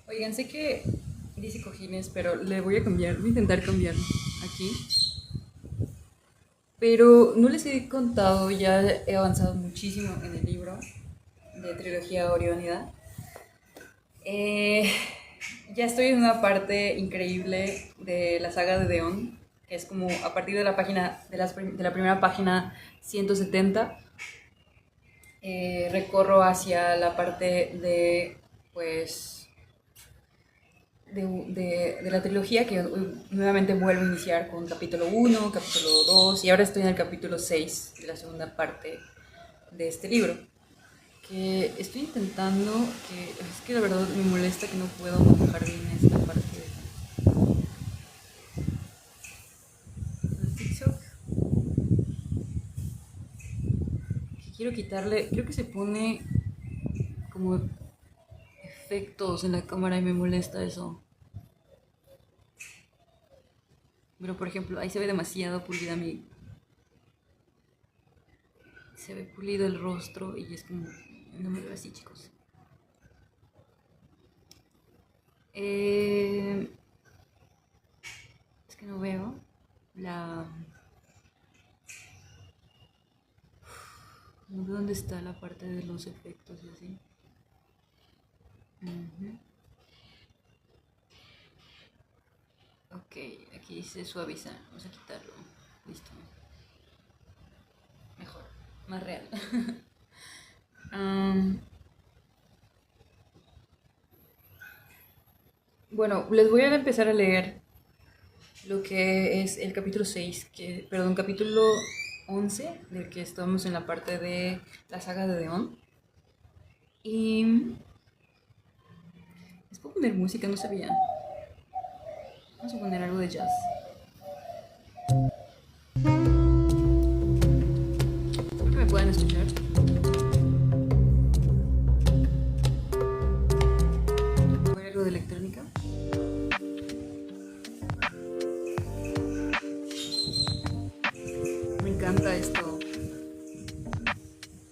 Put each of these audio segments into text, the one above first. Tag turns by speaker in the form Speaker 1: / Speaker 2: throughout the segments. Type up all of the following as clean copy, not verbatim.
Speaker 1: Oigan, sé que dice cojines, pero le voy a cambiar, voy a intentar cambiar aquí. Pero no les he contado, ya he avanzado muchísimo en el libro de Trilogía Orionida. Eh, ya estoy en una parte increíble de la saga de Deón, que es como a partir de la página, de la primera página 170, recorro hacia la parte de, pues, de la trilogía que nuevamente vuelvo a iniciar con capítulo 1, capítulo 2 y ahora estoy en el capítulo 6 de la segunda parte de este libro. Que estoy intentando, que es que la verdad me molesta que no puedo manejar bien esta parte de TikTok. Que quiero quitarle, creo que se pone como efectos en la cámara y me molesta eso. Pero por ejemplo, ahí se ve demasiado pulida mi... Se ve pulido el rostro y es como... No me veo así, chicos. Es que no veo la... No veo dónde está la parte de los efectos y así. Ok, aquí se suaviza. Vamos a quitarlo. Listo. Mejor. Más real. Am, bueno, les voy a empezar a leer lo que es el capítulo 6, perdón, capítulo 11, del que estamos en la parte de la saga de Deón. Y... ¿Les puedo poner música? No sabía. Vamos a poner algo de jazz. Espero que me puedan escuchar. Voy a algo de electrónica. Me encanta esto.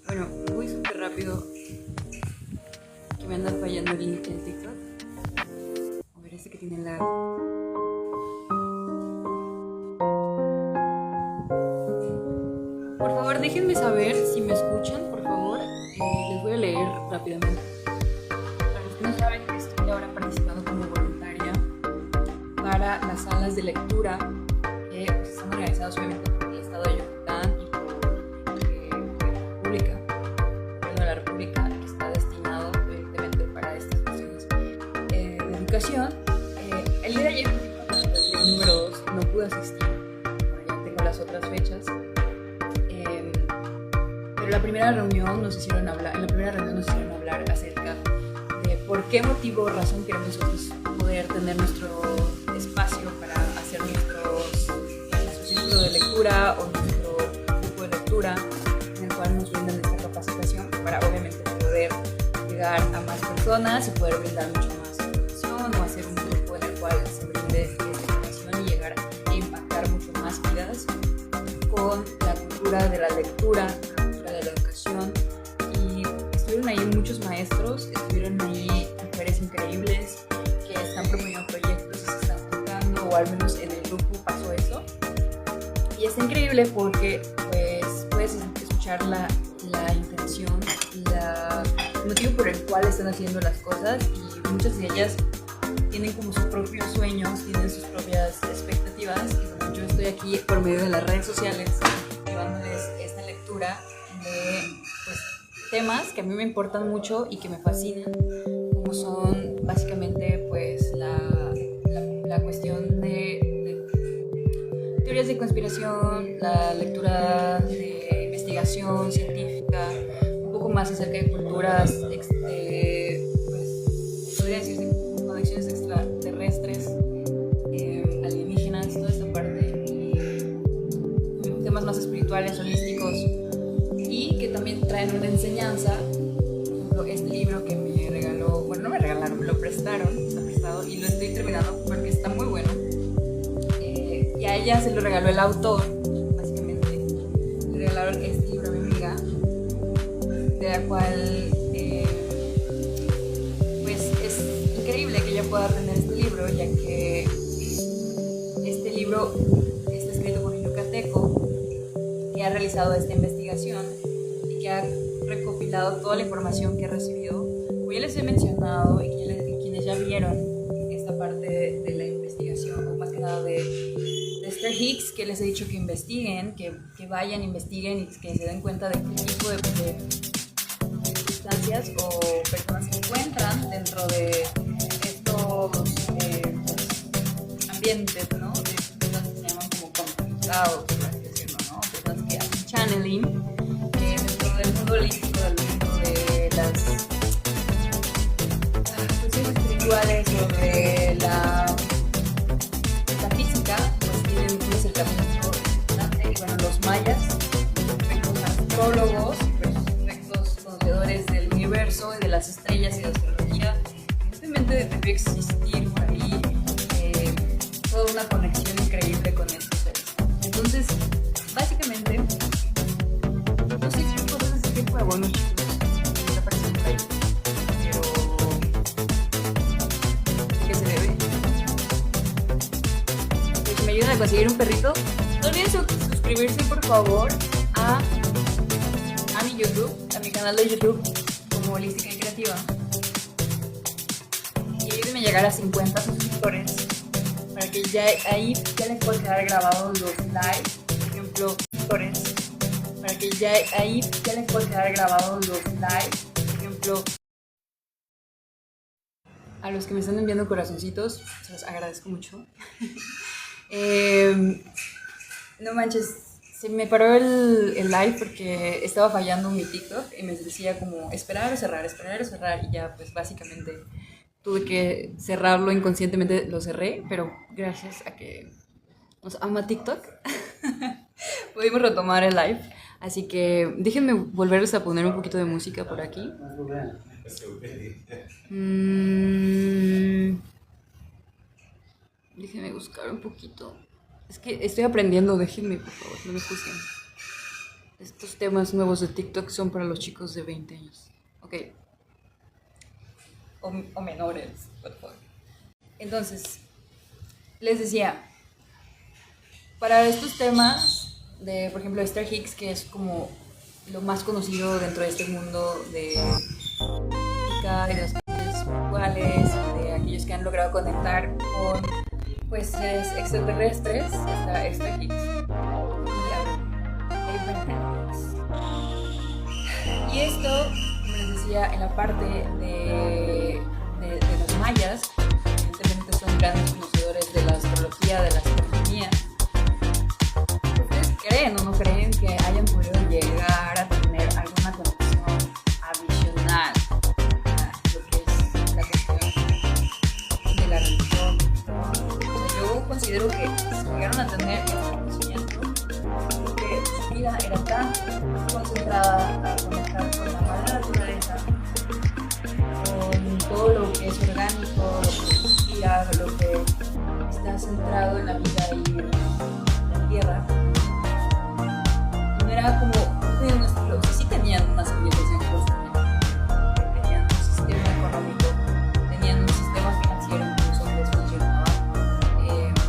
Speaker 1: Bueno, voy súper rápido. Que me anda fallando el TikTok. A ver, este que tiene la... Por favor, déjenme saber si me escuchan, por favor. Les voy a leer rápidamente. Para los que no saben, estoy ahora participando como voluntaria para las salas de lectura que pues, están organizadas obviamente por el Estado de Yucatán y por la República, de la República, que está destinado evidentemente para estas cuestiones de educación. El día de ayer, el número 2, no pude asistir. Bueno, ya tengo las otras fechas. Pero la primera reunión nos hicieron hablar, en la primera reunión nos hicieron hablar acerca de por qué motivo o razón queremos nosotros poder tener nuestro espacio para hacer nuestro círculo de lectura o nuestro grupo de lectura en el cual nos brindan esta capacitación para obviamente poder llegar a más personas y poder brindar mucho más información o hacer un grupo en el cual se brinde esta información y llegar a impactar mucho más vidas con la cultura de la lectura, y estuvieron ahí muchos maestros, estuvieron ahí mujeres increíbles que están proponiendo proyectos y se están juntando, o al menos en el grupo pasó eso. Y es increíble porque pues puedes escuchar la intención, el motivo por el cual están haciendo las cosas, y muchas de ellas tienen como sus propios sueños, tienen sus propias expectativas, y bueno, yo estoy aquí por medio de las redes sociales llevándoles esta lectura de pues, temas que a mí me importan mucho y que me fascinan, como son básicamente pues la cuestión de teorías de conspiración, la lectura de investigación científica, un poco más acerca de culturas, pues, podría decirse conexiones extraterrestres, alienígenas, toda esta parte, y temas más espirituales, holísticos, y que también traen una enseñanza. Por ejemplo, este libro que me regaló, bueno, no me regalaron, me lo prestaron, está prestado y lo estoy terminando porque está muy bueno. Y a ella se lo regaló el autor, básicamente. Le regalaron este libro a mi amiga, de la cual, pues es increíble que yo libro, ya que este libro está escrito por un yucateco que ha realizado esta investigación y que ha recopilado toda la información que ha recibido. Como ya les he mencionado y quienes ya vieron esta parte de la investigación, o más que nada de Esther Hicks, que les he dicho que investiguen, que vayan, investiguen y que se den cuenta de qué tipo de sustancias o personas se encuentran dentro de estos ambientes, ¿no? De personas que se llaman como contemplados, por así decirlo, ¿no? Personas que hacen channeling dentro del mundo holístico, del mundo de las cuestiones espirituales o de la física, pues tienen un acercamiento importante. Y bueno, los mayas, perfectos astrólogos, perfectos conocedores del universo y de las estrellas y de la astrología, evidentemente debió existir por ahí toda una conexión increíble con estos seres. Entonces, básicamente, no sé qué cosas así que fue bueno, está apareciendo ahí, pero ¿qué se debe? Que me ayuden a conseguir un perrito. No olviden suscribirse, por favor, a mi YouTube, a mi canal de YouTube como Holística y Creativa, y ayúdenme a llegar a 50 suscriptores para que ya ahí ya les pueda quedar grabados los lives, por ejemplo, suscriptores, para que ya ahí ya les pueda quedar grabados los lives, por ejemplo. A los que me están enviando corazoncitos, se los agradezco mucho. No manches, se me paró el live porque estaba fallando mi TikTok y me decía como esperar o cerrar, y ya pues básicamente tuve que cerrarlo inconscientemente, lo cerré, pero gracias a que nos ama TikTok pudimos retomar el live. Así que déjenme volverles a poner un poquito de música por aquí. Déjenme buscar un poquito. Es que estoy aprendiendo, déjenme, por favor, no me juzguen. Estos temas nuevos de TikTok son para los chicos de 20 años. Ok. O menores, por favor. Entonces, les decía, para estos temas de, por ejemplo, Esther Hicks, que es como lo más conocido dentro de este mundo de de las cuestiones espirituales, de aquellos que han logrado conectar con pues seres extraterrestres, está Esther Hicks y Abraham Hicks. Y esto, como les decía, en la parte de los mayas, evidentemente son grandes conocedores de la astrología, de la astronomía. ¿Ustedes creen o no creen que hayan podido llegar a tener alguna conexión adicional a lo que es la cuestión de la religión? Yo considero que si llegaron a tener este conocimiento, porque su vida era tan concentrada a conectar con la madre naturaleza, con todo lo que es orgánico, lo que respira, lo que está centrado en la vida y en la tierra. No era como un estilo, o sea, sí tenían una civilización, tenían un sistema económico, tenían un sistema financiero, incluso que les funcionaba,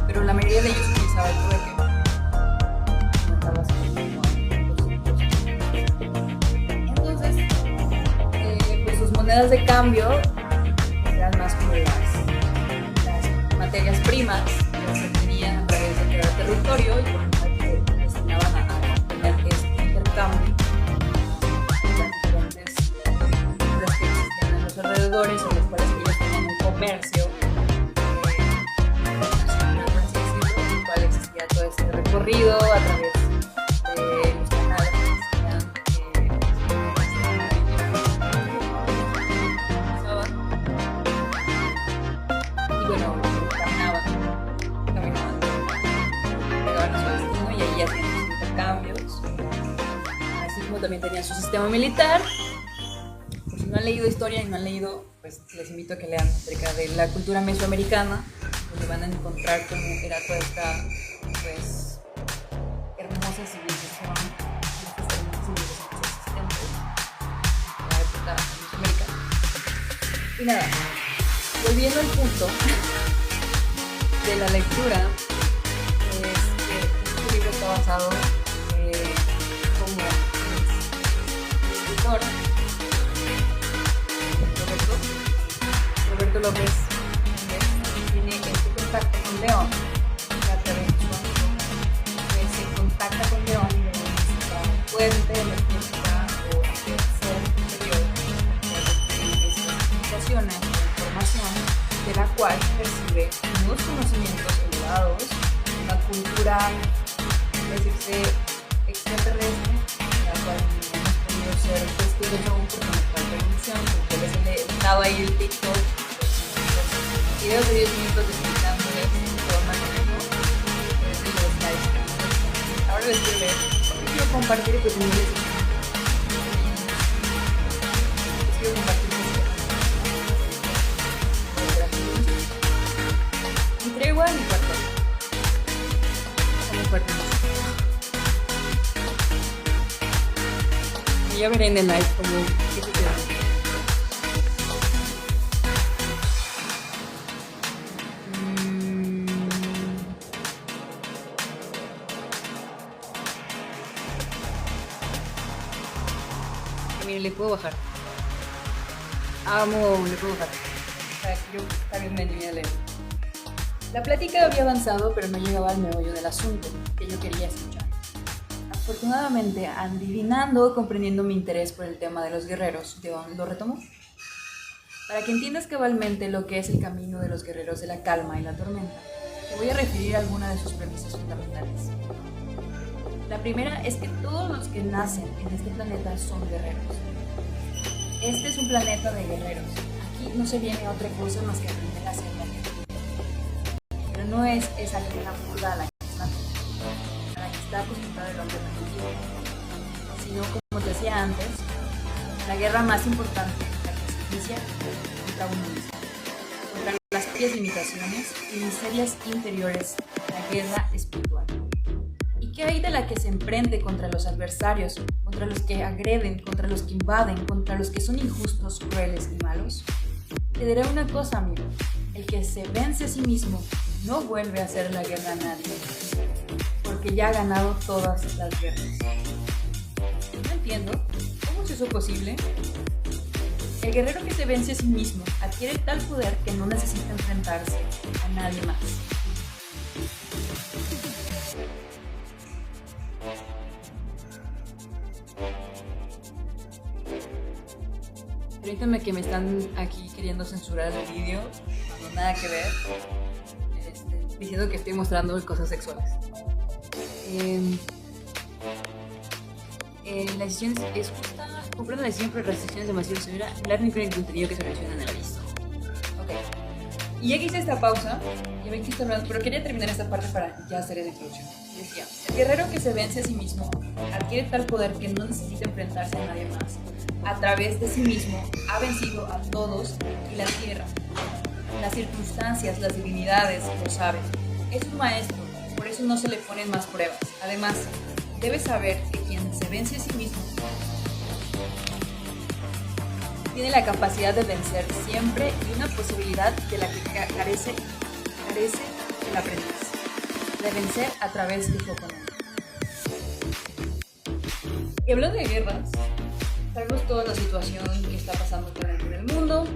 Speaker 1: pero la mayoría de ellos utilizaba el trueque. Entonces, pues sus monedas de cambio eran más como las materias primas que se obtenían a través de cada territorio y por lo tanto que destinaban a tener este intercambio con las diferentes culturas que existían en los alrededores, o los cuales ellos tenían un comercio nacional, por así decirlo, en el cual existía todo este recorrido a través de los canales que existían, y bueno, caminaban, llegaban a su destino y ahí hacían sus intercambios. Así como también tenían su sistema militar. Por si no han leído historia y no han leído, pues les invito a que lean acerca de la cultura mesoamericana, donde van a encontrar cómo era toda esta pues hermosa civilización, estas hermosas civilizaciones existentes en la época de Mesoamérica. Y nada, volviendo al punto, de la lectura es que este libro está basado como el escritor Roberto López tiene este contacto con León a través de su amigo, que se contacta con León y le necesita fuente, electrónica o ser superior de estas comunicaciones de información de la cual percibe unos conocimientos elevados, una cultura, decirse, extraterrestre, la cual no hemos podido ser testigos aún por nuestra televisión, porque les he dado ahí el TikTok, videos de 10 minutos explicándoles todo más o menos, ahora les quiero ver, porque quiero compartir y pues en inglés. Les quiero compartir y traigo a mi cuarto. A mi cuarto. Y ya veré en el live como qué se queda. Miren, le puedo bajar. Le puedo bajar. Yo también me animé a leer. La plática había avanzado, pero no llegaba al meollo del asunto que yo quería escuchar. Afortunadamente, adivinando, comprendiendo mi interés por el tema de los guerreros, Deón lo retomó. Para que entiendas cabalmente lo que es el camino de los guerreros de la calma y la tormenta, te voy a referir a algunas de sus premisas fundamentales. La primera es que todos los que nacen en este planeta son guerreros. Este es un planeta de guerreros. Aquí no se viene otra cosa más que aprender a hacer la guerra. Pero no es esa guerra burda a la que está acostumbrado el hombre primitivo, sino, como te decía antes, la guerra más importante, la que se inicia contra uno mismo, contra las propias limitaciones y miserias interiores, la guerra espiritual. ¿Y qué hay de la que se emprende contra los adversarios, contra los que agreden, contra los que invaden, contra los que son injustos, crueles y malos? Te diré una cosa, amigo, el que se vence a sí mismo no vuelve a hacer la guerra a nadie, porque ya ha ganado todas las guerras. No entiendo, ¿cómo es eso posible? El guerrero que se vence a sí mismo adquiere tal poder que no necesita enfrentarse a nadie más. Permítanme que me están aquí queriendo censurar el vídeo, no nada que ver, diciendo que estoy mostrando cosas sexuales. La decisión es justa, comprendo la decisión, pero la decisión es demasiado severa. Learning con el contenido que se menciona en el aviso. Ok. Y ya que hice esta pausa, ya ven que estoy hablando, pero quería terminar esta parte para ya hacer la introducción. Decía, el guerrero que se vence a sí mismo adquiere tal poder que no necesita enfrentarse a nadie más. A través de sí mismo ha vencido a todos y la tierra, las circunstancias, las divinidades, lo sabe. Es un maestro, por eso no se le ponen más pruebas. Además, debe saber que quien se vence a sí mismo tiene la capacidad de vencer siempre y una posibilidad de la que carece el aprendiz, de vencer a través de su oponente. Y hablando de guerras, sabemos toda la situación que está pasando actualmente en el mundo,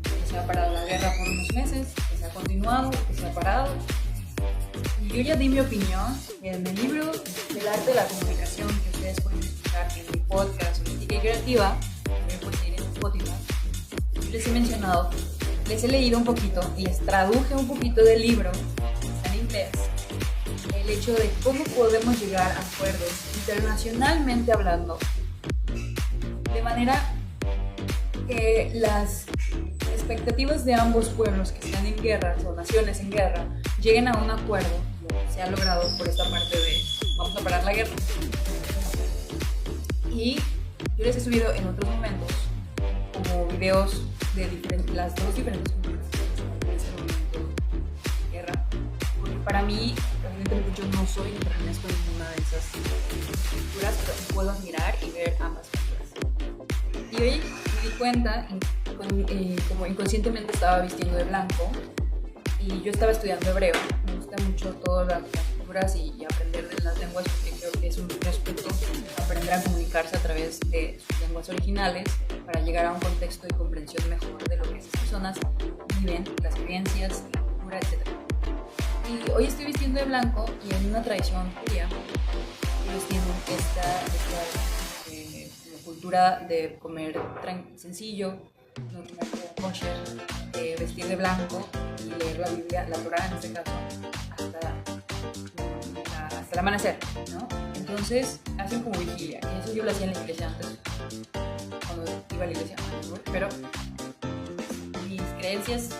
Speaker 1: que se ha parado la guerra por unos meses, que se ha continuado, que se ha parado. Y yo ya di mi opinión en el libro del arte de la comunicación que ustedes pueden escuchar en mi podcast Holística y Creativa, también pueden ir en Spotify. Yo les he mencionado, les he leído un poquito y les traduje un poquito del libro, está en inglés, el hecho de cómo podemos llegar a acuerdos internacionalmente hablando, de manera que las expectativas de ambos pueblos que están en guerra o naciones en guerra lleguen a un acuerdo. Se ha logrado por esta parte de vamos a parar la guerra. Y yo les he subido en otros momentos como videos de las dos diferentes culturas en ese momento de guerra, porque para mí realmente yo no soy ni pertenezco a ninguna de esas culturas, pero puedo admirar y ver ambas culturas. Y hoy me di cuenta, como inconscientemente estaba vistiendo de blanco, y yo estaba estudiando hebreo. Me gusta mucho todas las culturas y aprender de las lenguas, porque creo que es un respeto aprender a comunicarse a través de sus lenguas originales para llegar a un contexto de comprensión mejor de lo que esas personas viven, las creencias, la cultura, etc. Y hoy estoy vistiendo de blanco y en una tradición judía ellos tienen como cultura de comer sencillo, no comer kosher, vestir de blanco y leer la Biblia, la Torá en este caso, hasta el amanecer, ¿no? Entonces hacen como vigilia, y eso yo lo hacía en la iglesia antes, cuando iba a la iglesia, pero mis creencias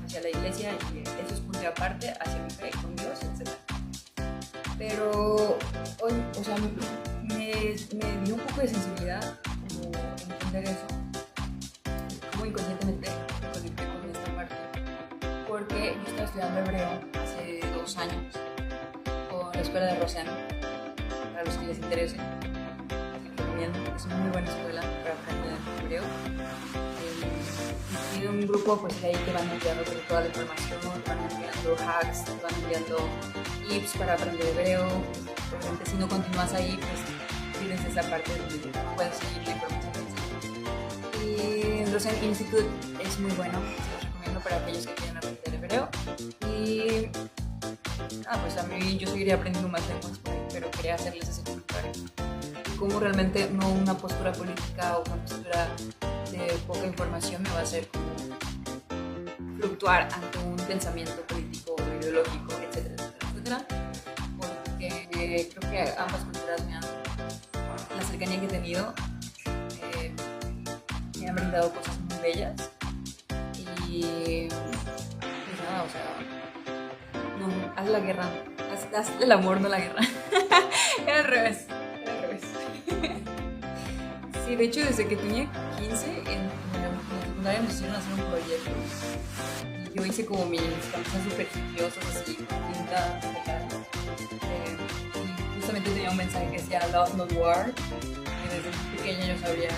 Speaker 1: hacia la iglesia y eso es punto de aparte, hacia mi fe con Dios, etc. Pero hoy, o sea, me dio un poco de sensibilidad como entender eso, como inconscientemente conecté con esta parte, porque yo estaba estudiando hebreo hace 2 años con la escuela de Rosen. Para los que les interese, les recomiendo, es una muy buena escuela para aprender hebreo. Y tiene un grupo pues de ahí que van enviando toda la información, van enviando hacks, van enviando tips para aprender hebreo. Obviamente si no continúas ahí, pues tienes esa parte donde puedes seguir la información. Y el Rosen Institute es muy bueno, se los recomiendo para aquellos que quieren aprender hebreo. Y pues a mí yo seguiría aprendiendo más lenguas, pero quería hacerles ese comentario. Cómo realmente no una postura política o una postura de poca información me va a hacer como fluctuar ante un pensamiento político o ideológico, etcétera, etcétera, porque creo que ambas culturas la cercanía que he tenido me han brindado cosas muy bellas y pues nada, o sea, no, haz la guerra, haz el amor, no la guerra. Era al revés. Sí, de hecho desde que tenía 15 en la secundaria nos hicieron hacer un proyecto y yo hice como mis camisas súper hipiosas así, con tinta metal, y justamente tenía un mensaje que decía Love Not War, y desde muy pequeña yo sabía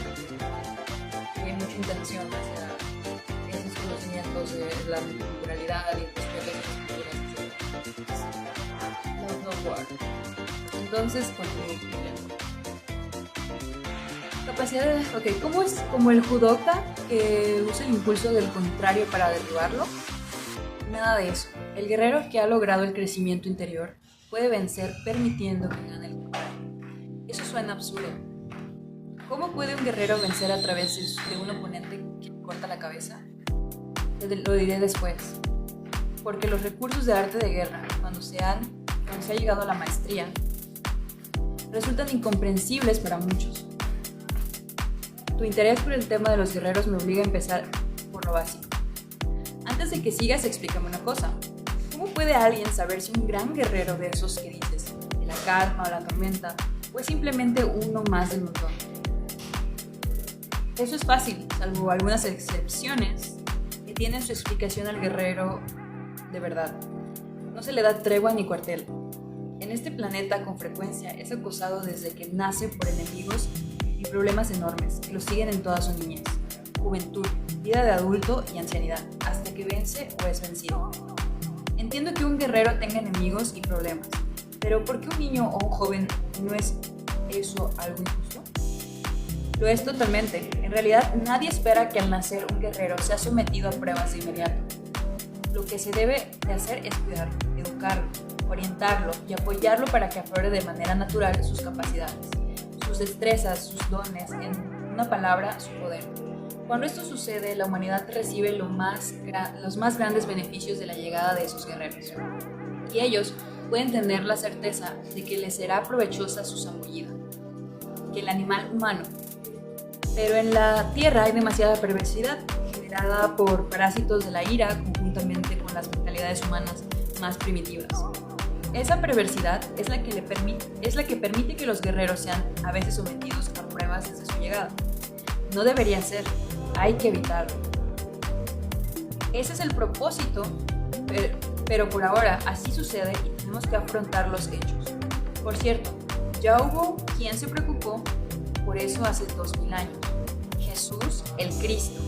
Speaker 1: que había mucha intención hacia esos conocimientos de la multiculturalidad y el respeto a las culturas, etc. Love Not War. Entonces continúo escribiendo. Capacidad de... Ok, ¿cómo es como el judoka que usa el impulso del contrario para derribarlo? Nada de eso. El guerrero que ha logrado el crecimiento interior puede vencer permitiendo que gane el contrario. Eso suena absurdo. ¿Cómo puede un guerrero vencer a través de un oponente que corta la cabeza? Lo diré después. Porque los recursos de arte de guerra, cuando se ha llegado a la maestría, resultan incomprensibles para muchos. Tu interés por el tema de los guerreros me obliga a empezar por lo básico. Antes de que sigas, explícame una cosa. ¿Cómo puede alguien saber si un gran guerrero de esos que dices, de la calma o la tormenta, o es simplemente uno más del montón? Eso es fácil, salvo algunas excepciones que tienen su explicación al guerrero de verdad. No se le da tregua ni cuartel. En este planeta con frecuencia es acosado desde que nace por enemigos y problemas enormes que lo siguen en toda su niñez, juventud, vida de adulto y ancianidad, hasta que vence o es vencido. Entiendo que un guerrero tenga enemigos y problemas, pero ¿por qué un niño o un joven no es eso algo injusto? Lo es totalmente. En realidad, nadie espera que al nacer un guerrero sea sometido a pruebas de inmediato. Lo que se debe de hacer es cuidarlo, educarlo, orientarlo y apoyarlo para que aflore de manera natural sus capacidades, sus destrezas, sus dones, en una palabra, su poder. Cuando esto sucede, la humanidad recibe los más grandes beneficios de la llegada de esos guerreros. Y ellos pueden tener la certeza de que les será provechosa su zambullida, que el animal humano. Pero en la tierra hay demasiada perversidad, generada por parásitos de la ira, conjuntamente con las mentalidades humanas más primitivas. Esa perversidad es la que permite que los guerreros sean a veces sometidos a pruebas desde su llegada. No debería ser, hay que evitarlo. Ese es el propósito, pero por ahora así sucede y tenemos que afrontar los hechos. Por cierto, ya hubo quien se preocupó por eso hace 2000 años. Jesús, el Cristo,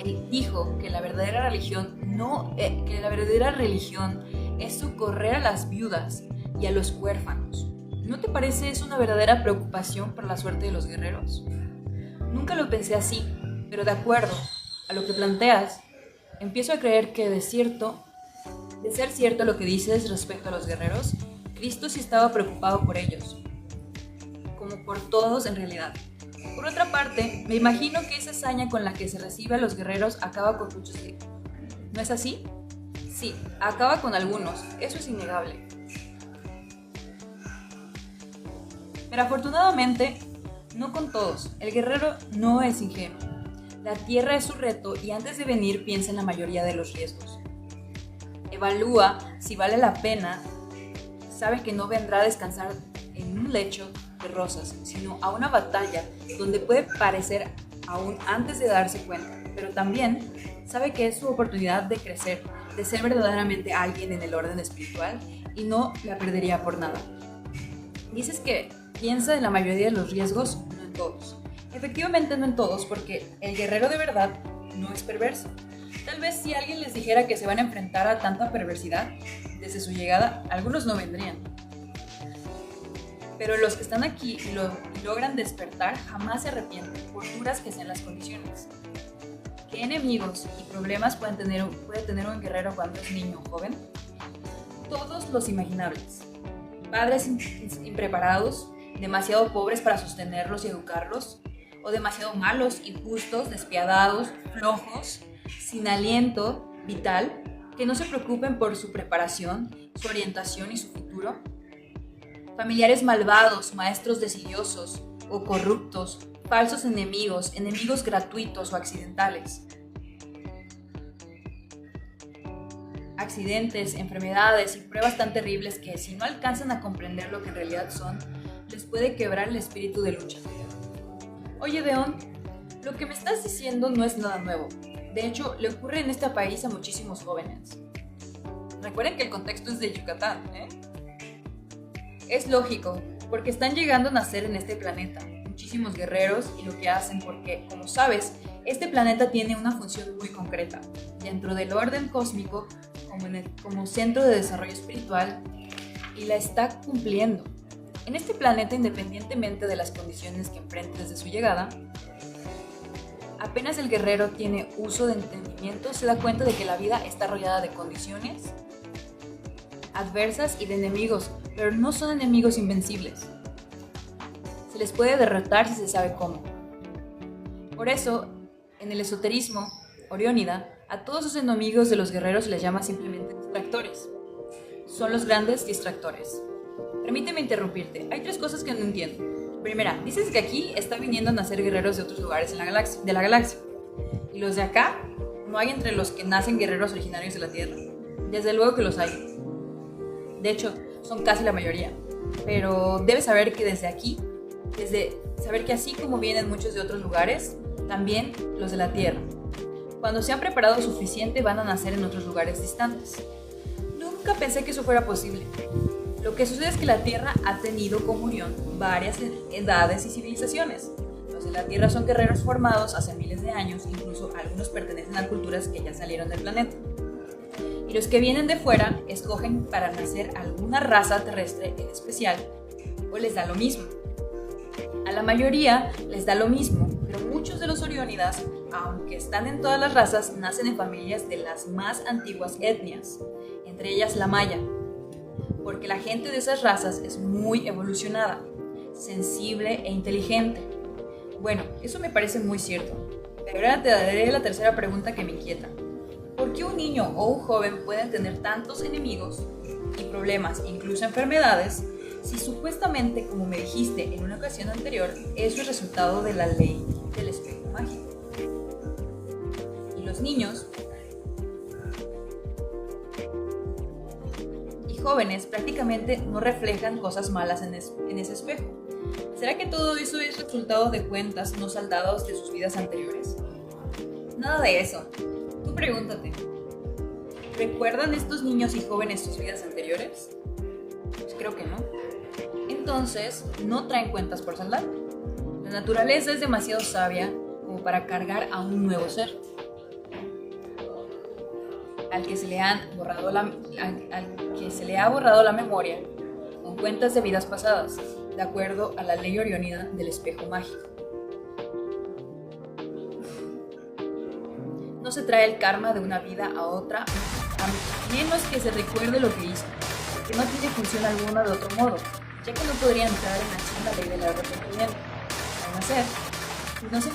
Speaker 1: Él dijo que la verdadera religión es socorrer a las viudas y a los huérfanos. ¿No te parece eso una verdadera preocupación por la suerte de los guerreros? Nunca lo pensé así, pero de acuerdo a lo que planteas, empiezo a creer que de ser cierto lo que dices respecto a los guerreros, Cristo sí estaba preocupado por ellos, como por todos en realidad. Por otra parte, me imagino que esa hazaña con la que se recibe a los guerreros acaba con muchos. ¿No es así? Sí, acaba con algunos, eso es innegable. Pero afortunadamente, no con todos. El guerrero no es ingenuo. La tierra es su reto y antes de venir piensa en la mayoría de los riesgos. Evalúa si vale la pena. Sabe que no vendrá a descansar en un lecho de rosas, sino a una batalla donde puede parecer aún antes de darse cuenta, pero también sabe que es su oportunidad de crecer, de ser verdaderamente alguien en el orden espiritual y no la perdería por nada. Dices que piensa en la mayoría de los riesgos, no en todos. Efectivamente no en todos, porque el guerrero de verdad no es perverso. Tal vez si alguien les dijera que se van a enfrentar a tanta perversidad desde su llegada, algunos no vendrían. Pero los que están aquí y logran despertar jamás se arrepienten, por duras que sean las condiciones. ¿Qué enemigos y problemas puede tener un guerrero cuando es niño o joven? Todos los imaginables. Padres impreparados, demasiado pobres para sostenerlos y educarlos, o demasiado malos, injustos, despiadados, flojos, sin aliento vital, que no se preocupen por su preparación, su orientación y su futuro. Familiares malvados, maestros desidiosos o corruptos, falsos enemigos gratuitos o accidentales. Accidentes, enfermedades y pruebas tan terribles que si no alcanzan a comprender lo que en realidad son, les puede quebrar el espíritu de lucha. Oye, Deón, lo que me estás diciendo no es nada nuevo. De hecho, le ocurre en este país a muchísimos jóvenes. Recuerden que el contexto es de Yucatán, ¿eh? Es lógico, porque están llegando a nacer en este planeta muchísimos guerreros y lo que hacen porque, como sabes, este planeta tiene una función muy concreta dentro del orden cósmico como centro de desarrollo espiritual y la está cumpliendo. En este planeta, independientemente de las condiciones que enfrente desde su llegada, apenas el guerrero tiene uso de entendimiento, se da cuenta de que la vida está rodeada de condiciones adversas y de enemigos, pero no son enemigos invencibles. Se les puede derrotar si se sabe cómo. Por eso, en el esoterismo oriónida, a todos los enemigos de los guerreros se les llama simplemente distractores. Son los grandes distractores. Permíteme interrumpirte, hay 3 cosas que no entiendo. Primera, dices que aquí está viniendo a nacer guerreros de otros lugares de la galaxia. Y los de acá, no hay entre los que nacen guerreros originarios de la Tierra. Desde luego que los hay. De hecho, son casi la mayoría. Pero debes saber que saber que así como vienen muchos de otros lugares, también los de la Tierra. Cuando se han preparado suficiente, van a nacer en otros lugares distantes. Nunca pensé que eso fuera posible. Lo que sucede es que la Tierra ha tenido como unión varias edades y civilizaciones. Los de la Tierra son guerreros formados hace miles de años, incluso algunos pertenecen a culturas que ya salieron del planeta. Y los que vienen de fuera escogen para nacer alguna raza terrestre en especial, o les da lo mismo. A la mayoría les da lo mismo, pero muchos de los oriónidas, aunque están en todas las razas, nacen en familias de las más antiguas etnias, entre ellas la maya, porque la gente de esas razas es muy evolucionada, sensible e inteligente. Bueno, eso me parece muy cierto, pero ahora te daré la tercera pregunta que me inquieta. ¿Por qué un niño o un joven pueden tener tantos enemigos y problemas, incluso enfermedades, si supuestamente, como me dijiste en una ocasión anterior, es el resultado de la ley del espejo mágico? Y los niños y jóvenes prácticamente no reflejan cosas malas en ese espejo. ¿Será que todo eso es resultado de cuentas no saldadas de sus vidas anteriores? Nada de eso. Tú pregúntate, ¿recuerdan estos niños y jóvenes sus vidas anteriores? Pues creo que no. Entonces, no traen cuentas por saldar. La naturaleza es demasiado sabia como para cargar a un nuevo ser. al que se le ha borrado la memoria con cuentas de vidas pasadas, de acuerdo a la ley oriónida del espejo mágico. No se trae el karma de una vida a otra, a menos que se recuerde lo que hizo, que no tiene función alguna de otro modo, ya que no podría entrar en acción la ley del arrepentimiento. Al nacer, si no se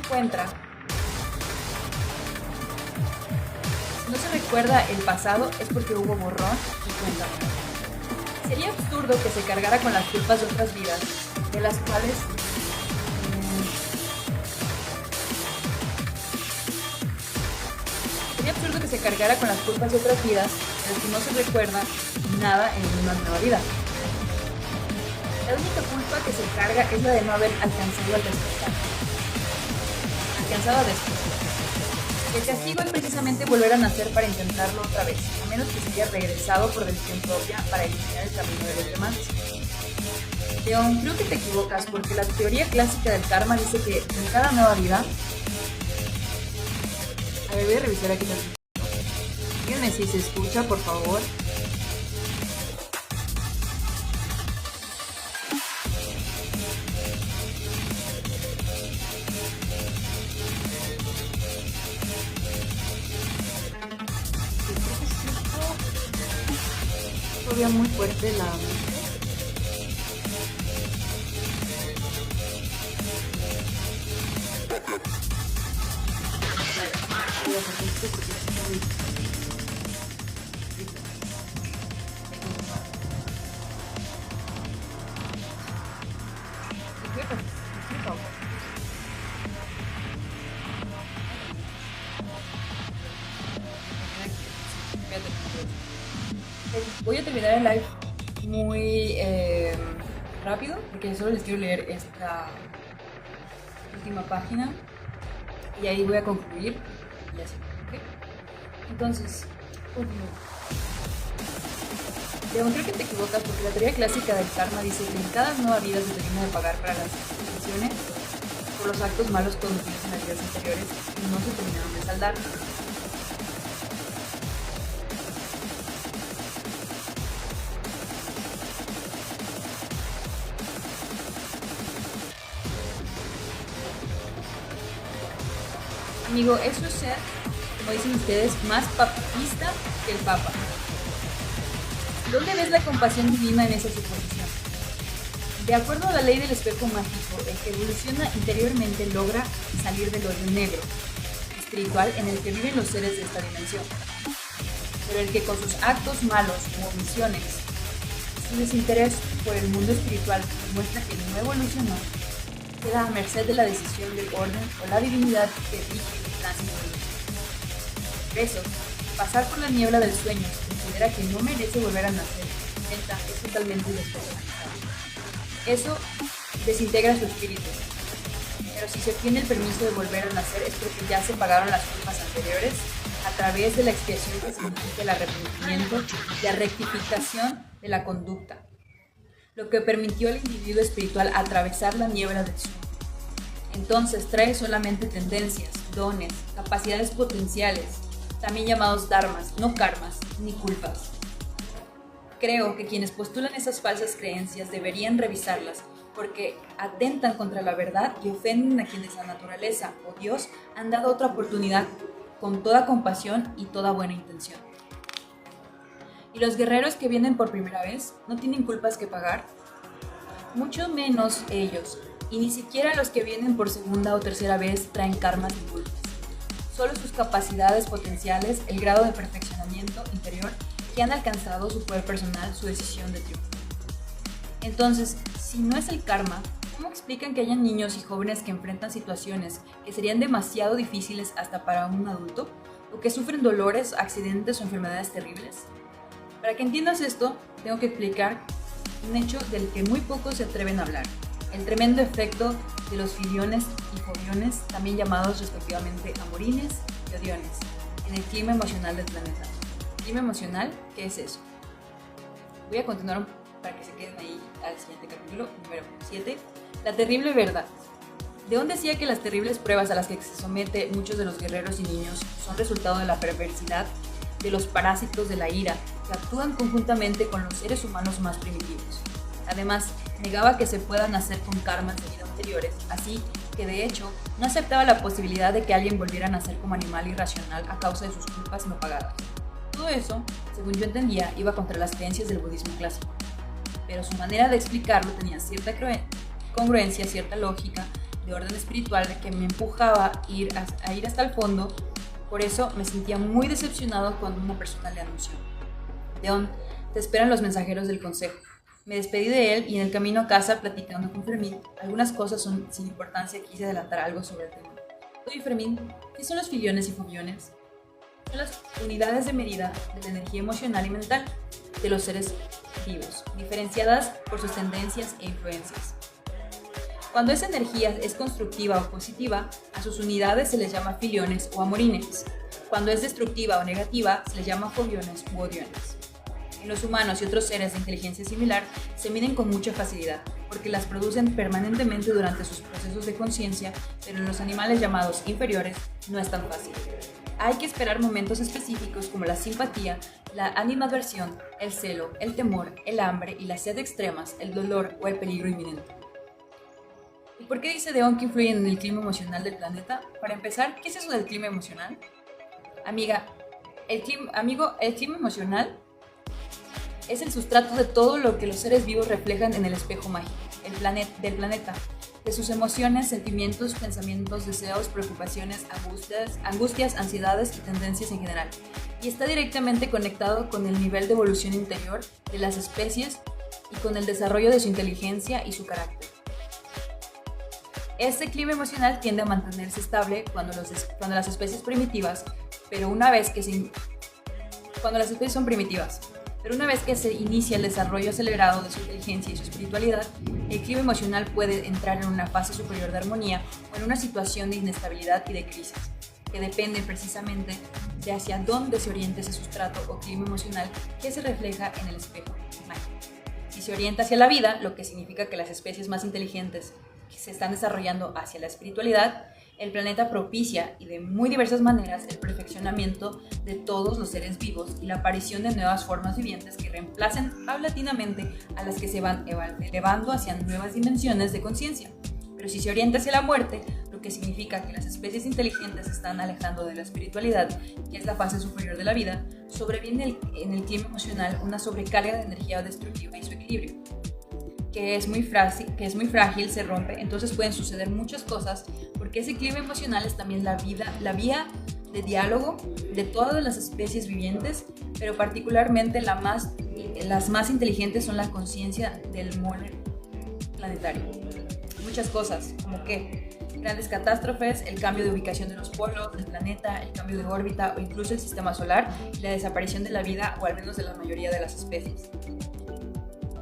Speaker 1: recuerda el pasado, es porque hubo borrón y cuenta nueva. Sería absurdo que se cargara con las culpas de otras vidas, de las cuales no se recuerda nada en una nueva vida. La única culpa que se carga es la de no haber alcanzado a despertar. El castigo es precisamente volver a nacer para intentarlo otra vez, a menos que se haya regresado por decisión propia para eliminar el camino de los demás. León, creo que te equivocas, porque la teoría clásica del karma dice que en cada nueva vida... A ver, voy a revisar aquí la... Díganme si se escucha, por favor. Todavía muy fuerte la... Voy a terminar el live muy rápido, porque solo les quiero leer esta última página y ahí voy a concluir y así, ¿ok? Entonces, León, creo que te equivocas, porque la teoría clásica del karma dice que en cada nueva vida se termina de pagar para las acciones por los actos malos cometidos en las vidas anteriores y no se terminaron de saldar. Amigo, eso es ser, como dicen ustedes, más papista que el Papa. ¿Dónde ves la compasión divina en esa suposición? De acuerdo a la ley del espejo mágico, el que evoluciona interiormente logra salir del hoyo negro espiritual en el que viven los seres de esta dimensión. Pero el que con sus actos malos u omisiones, su desinterés por el mundo espiritual muestra que no evolucionó, queda a merced de la decisión del orden o la divinidad que rige el tránsito de los hombres. Por eso, pasar por la niebla del sueño se considera que no merece volver a nacer, es totalmente despersonalizado. Eso desintegra su espíritu, pero si se obtiene el permiso de volver a nacer es porque ya se pagaron las culpas anteriores a través de la expiación que significa el arrepentimiento y la rectificación de la conducta, lo que permitió al individuo espiritual atravesar la niebla del sueño. Entonces trae solamente tendencias, dones, capacidades potenciales, también llamados dharmas, no karmas ni culpas. Creo que quienes postulan esas falsas creencias deberían revisarlas, porque atentan contra la verdad y ofenden a quienes la naturaleza o Dios han dado otra oportunidad con toda compasión y toda buena intención. ¿Y los guerreros que vienen por primera vez no tienen culpas que pagar? Mucho menos ellos, y ni siquiera los que vienen por segunda o tercera vez traen karmas ni culpas. Solo sus capacidades potenciales, el grado de perfeccionamiento interior que han alcanzado, su poder personal, su decisión de triunfo. Entonces, si no es el karma, ¿cómo explican que hayan niños y jóvenes que enfrentan situaciones que serían demasiado difíciles hasta para un adulto, o que sufren dolores, accidentes o enfermedades terribles? Para que entiendas esto, tengo que explicar un hecho del que muy pocos se atreven a hablar: el tremendo efecto de los filiones y fobiones, también llamados respectivamente amorines y odiones, en el clima emocional del planeta. ¿Clima emocional? ¿Qué es eso? Voy a continuar para que se queden ahí al siguiente capítulo, número 7. La terrible verdad. León decía que las terribles pruebas a las que se somete muchos de los guerreros y niños son resultado de la perversidad de los parásitos de la ira que actúan conjuntamente con los seres humanos más primitivos. Además, negaba que se puedan nacer con karmas de vidas anteriores, así que de hecho no aceptaba la posibilidad de que alguien volviera a nacer como animal irracional a causa de sus culpas no pagadas. Todo eso, según yo entendía, iba contra las creencias del budismo clásico, pero su manera de explicarlo tenía cierta congruencia, cierta lógica de orden espiritual que me empujaba a ir hasta el fondo. Por eso me sentía muy decepcionado cuando una persona le anunció: Deón, te esperan los mensajeros del consejo. Me despedí de él y en el camino a casa, platicando con Fermín, algunas cosas son sin importancia, quise adelantar algo sobre el tema. Oye Fermín, ¿qué son los filiones y fobiones? Son las unidades de medida de la energía emocional y mental de los seres vivos, diferenciadas por sus tendencias e influencias. Cuando esa energía es constructiva o positiva, a sus unidades se les llama filiones o amorines. Cuando es destructiva o negativa, se les llama fobiones u odiones. En los humanos y otros seres de inteligencia similar se miden con mucha facilidad, porque las producen permanentemente durante sus procesos de conciencia, pero en los animales llamados inferiores no es tan fácil. Hay que esperar momentos específicos como la simpatía, la animadversión, el celo, el temor, el hambre y la sed extremas, el dolor o el peligro inminente. ¿Y por qué dice Deón que influyen en el clima emocional del planeta? Para empezar, ¿qué es eso del clima emocional? El clima emocional es el sustrato de todo lo que los seres vivos reflejan en el espejo mágico del planeta, de sus emociones, sentimientos, pensamientos, deseos, preocupaciones, angustias, ansiedades y tendencias en general, y está directamente conectado con el nivel de evolución interior de las especies y con el desarrollo de su inteligencia y su carácter. Este clima emocional tiende a mantenerse estable cuando las especies primitivas, pero una vez que se inicia el desarrollo acelerado de su inteligencia y su espiritualidad, el clima emocional puede entrar en una fase superior de armonía o en una situación de inestabilidad y de crisis, que depende precisamente de hacia dónde se oriente ese sustrato o clima emocional que se refleja en el espejo mágico. Si se orienta hacia la vida, lo que significa que las especies más inteligentes que se están desarrollando hacia la espiritualidad, el planeta propicia y de muy diversas maneras el perfeccionamiento de todos los seres vivos y la aparición de nuevas formas vivientes que reemplacen paulatinamente a las que se van elevando hacia nuevas dimensiones de conciencia. Pero si se orienta hacia la muerte, lo que significa que las especies inteligentes se están alejando de la espiritualidad, que es la fase superior de la vida, sobreviene en el clima emocional una sobrecarga de energía destructiva y su equilibrio, que es muy frágil, se rompe. Entonces pueden suceder muchas cosas, porque ese clima emocional es también la vía de diálogo de todas las especies vivientes, pero particularmente las más inteligentes son la conciencia del mole planetario. Muchas cosas, como que grandes catástrofes, el cambio de ubicación de los polos del planeta, el cambio de órbita o incluso el sistema solar y la desaparición de la vida, o al menos de la mayoría de las especies.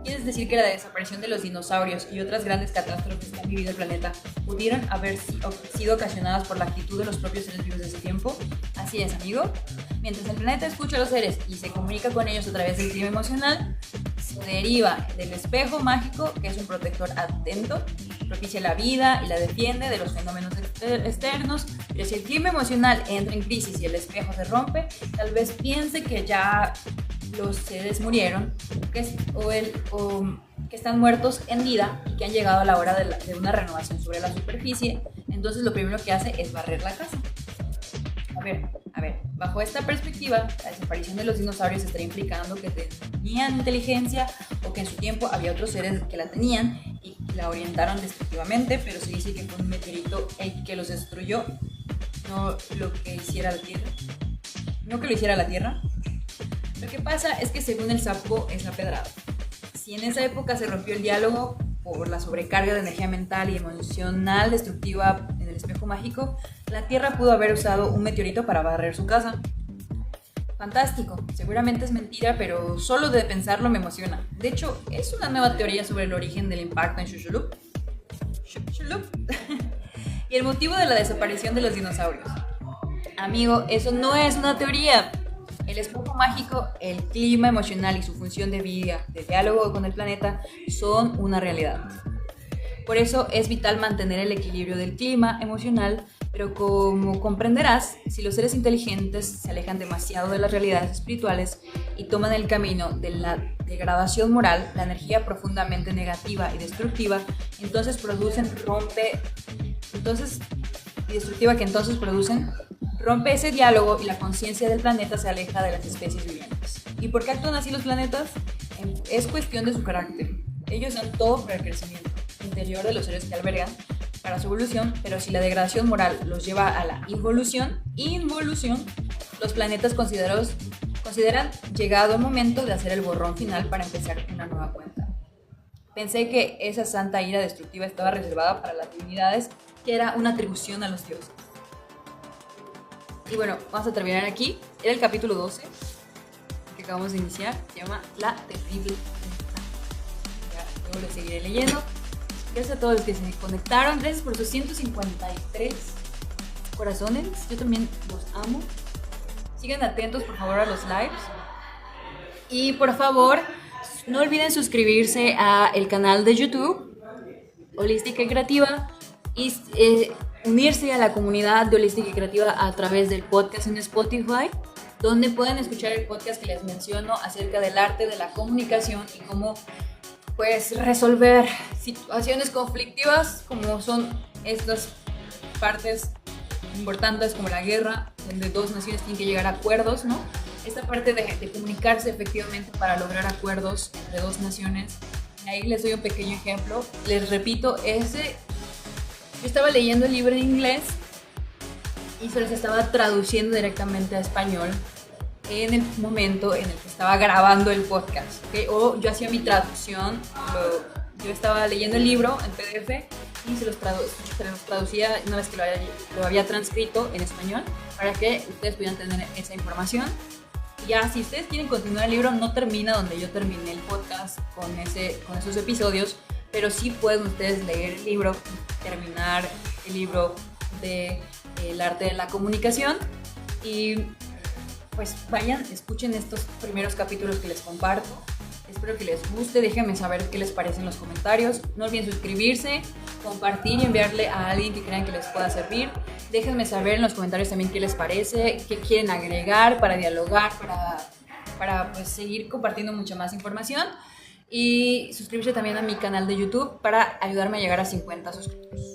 Speaker 1: ¿Quieres decir que la desaparición de los dinosaurios y otras grandes catástrofes que han vivido el planeta pudieron haber sido ocasionadas por la actitud de los propios seres vivos de ese tiempo? Así es, amigo. Mientras el planeta escucha a los seres y se comunica con ellos a través del clima emocional, se deriva del espejo mágico, que es un protector atento, propicia la vida y la defiende de los fenómenos externos. Pero si el clima emocional entra en crisis y el espejo se rompe, tal vez piense que ya los seres murieron o que están muertos en vida y que han llegado a la hora de una renovación sobre la superficie. Entonces lo primero que hace es barrer la casa. A ver, bajo esta perspectiva, la desaparición de los dinosaurios estaría implicando que tenían inteligencia o que en su tiempo había otros seres que la tenían y la orientaron destructivamente, pero se dice que fue un meteorito el que los destruyó, no lo que hiciera la Tierra. No que lo hiciera la Tierra. Lo que pasa es que según el sapo es la pedrada. Si en esa época se rompió el diálogo por la sobrecarga de energía mental y emocional destructiva en el espejo mágico, la Tierra pudo haber usado un meteorito para barrer su casa. Fantástico, seguramente es mentira, pero solo de pensarlo me emociona. De hecho, es una nueva teoría sobre el origen del impacto en Chicxulub. Y el motivo de la desaparición de los dinosaurios. Amigo, eso no es una teoría. El espejo mágico, el clima emocional y su función de vida, de diálogo con el planeta, son una realidad. Por eso es vital mantener el equilibrio del clima emocional, pero como comprenderás, si los seres inteligentes se alejan demasiado de las realidades espirituales y toman el camino de la degradación moral, la energía profundamente negativa y destructiva, entonces rompe ese diálogo y la conciencia del planeta se aleja de las especies vivientes. ¿Y por qué actúan así los planetas? Es cuestión de su carácter. Ellos dan todo por el crecimiento interior de los seres que albergan para su evolución, pero si la degradación moral los lleva a la involución, los planetas consideran llegado el momento de hacer el borrón final para empezar una nueva cuenta. Pensé que esa santa ira destructiva estaba reservada para las divinidades, que era una atribución a los dioses. Y bueno, vamos a terminar aquí. Era el capítulo 12 que acabamos de iniciar. Se llama La Terrible Tempestad. Ya luego lo seguiré leyendo. Gracias a todos los que se conectaron. Gracias por sus 153 corazones. Yo también los amo. Sigan atentos, por favor, a los lives. Y por favor, no olviden suscribirse al canal de YouTube Holística y Creativa y unirse a la comunidad de Holística y Creativa a través del podcast en Spotify, donde pueden escuchar el podcast que les menciono acerca del arte de la comunicación y cómo pues resolver situaciones conflictivas como son estas partes importantes como la guerra, donde dos naciones tienen que llegar a acuerdos, ¿no? Esta parte de comunicarse efectivamente para lograr acuerdos entre dos naciones. Ahí les doy un pequeño ejemplo. Les repito, yo estaba leyendo el libro en inglés y se los estaba traduciendo directamente a español en el momento en el que estaba grabando el podcast, ¿okay? O yo hacía mi traducción, yo estaba leyendo el libro en PDF y se los traducía una vez que lo había transcrito en español para que ustedes pudieran tener esa información. Y ya, si ustedes quieren continuar el libro, no termina donde yo terminé el podcast con esos episodios, pero sí pueden ustedes leer el libro, terminar el libro de El arte de la comunicación y pues vayan, escuchen estos primeros capítulos que les comparto. Espero que les guste, déjenme saber qué les parece en los comentarios. No olviden suscribirse, compartir y enviarle a alguien que crean que les pueda servir. Déjenme saber en los comentarios también qué les parece, qué quieren agregar para dialogar, para pues, seguir compartiendo mucha más información. Y suscribirse también a mi canal de YouTube para ayudarme a llegar a 50 suscriptores.